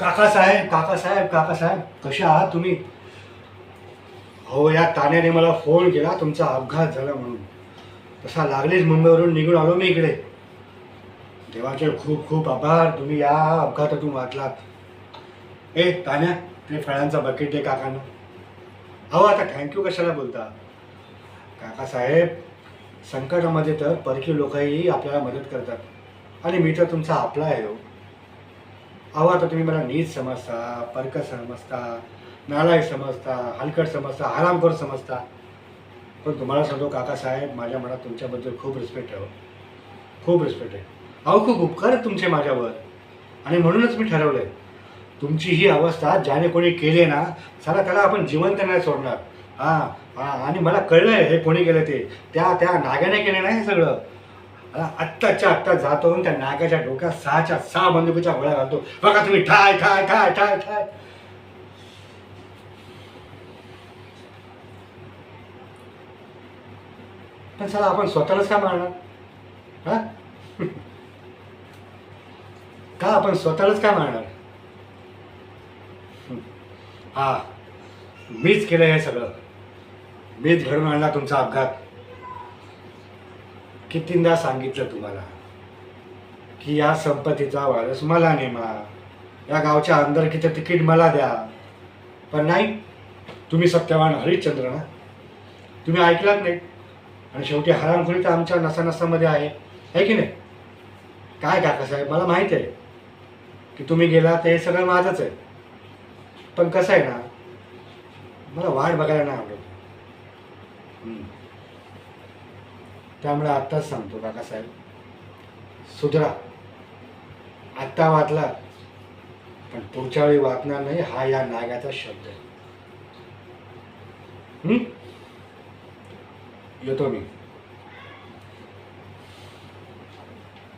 काकासाहेब काकासाहेब काकासाहेब कसे आहात तुम्ही? हो, या तान्याने मला फोन केला तुमचा अपघात झाला म्हणून. तसा लागलीच मुंबईवरून निघून आलो मी इकडे. देवाचे खूप खूप आभार, तुम्ही या अपघातातून वाचलात. ए तान्या, ते फळांचा बकेट दे काकांना. अहो आता थँक्यू कशाला बोलता काकासाहेब? संकटामध्ये तर परकी लोकही आपल्याला मदत करतात आणि मी तर तुमचा आपला आहे हो. अहो आता तुम्ही मला नीच समजता, परक समजता, नालायक समजता, हलकट समजता, हरामखोर समजता. पण तुम्हाला सांगतो काकासाहेब, माझ्या मनात तुमच्याबद्दल खूप रिस्पेक्ट आहे हो. खूप रिस्पेक्ट आहे. अहो खूप उपकार आहेत तुमचे माझ्यावर. आणि म्हणूनच मी ठरवलं आहे, तुमची ही अवस्था ज्याने कोणी केली ना, साला त्याला आपण जिवंत नाही सोडणार. हां हां, आणि मला कळलं आहे हे कोणी केलं ते. त्या त्या नाग्याने केलं नाही हे सगळं. आत्ताच्या आत्ता जातो त्या नागाच्या डोक्यात 6च्या 6 बंदुकीच्या गोळ्या घालतो. बघा तुम्ही, ठाय ठाय ठाय ठाय ठाय. पण चला आपण स्वतःलाच का मारणार? हा, का आपण स्वतःलाच का मारणार? हा, मीच केलं हे सगळं. मीच घडून आणला तुमचा अपघात. कितींदा सांगितलं तुम्हाला की या संपत्तीचा वारस मला नेमा, या गावच्या आमदारकीचं तिकीट मला द्या. पण नाही, तुम्ही सत्यवान हरिश्चंद्र ना, तुम्ही ऐकलात नाही. आणि शेवटी हरामखोरी तर आमच्या नसानसामध्ये आहे की नाही? काय काकासाहेब, मला माहीत आहे की तुम्ही गेला ते हे सगळं माझंच आहे. पण कसं आहे ना, मला वाट बघायला नाही आवडत. हम्म. त्यामुळे आत्ताच सांगतो काकासाहेब, सुधरा. आत्ता वाचला, पण पुढच्या वेळी वाचणार नाही, हा या नागाचा शब्द आहे. येतो मी.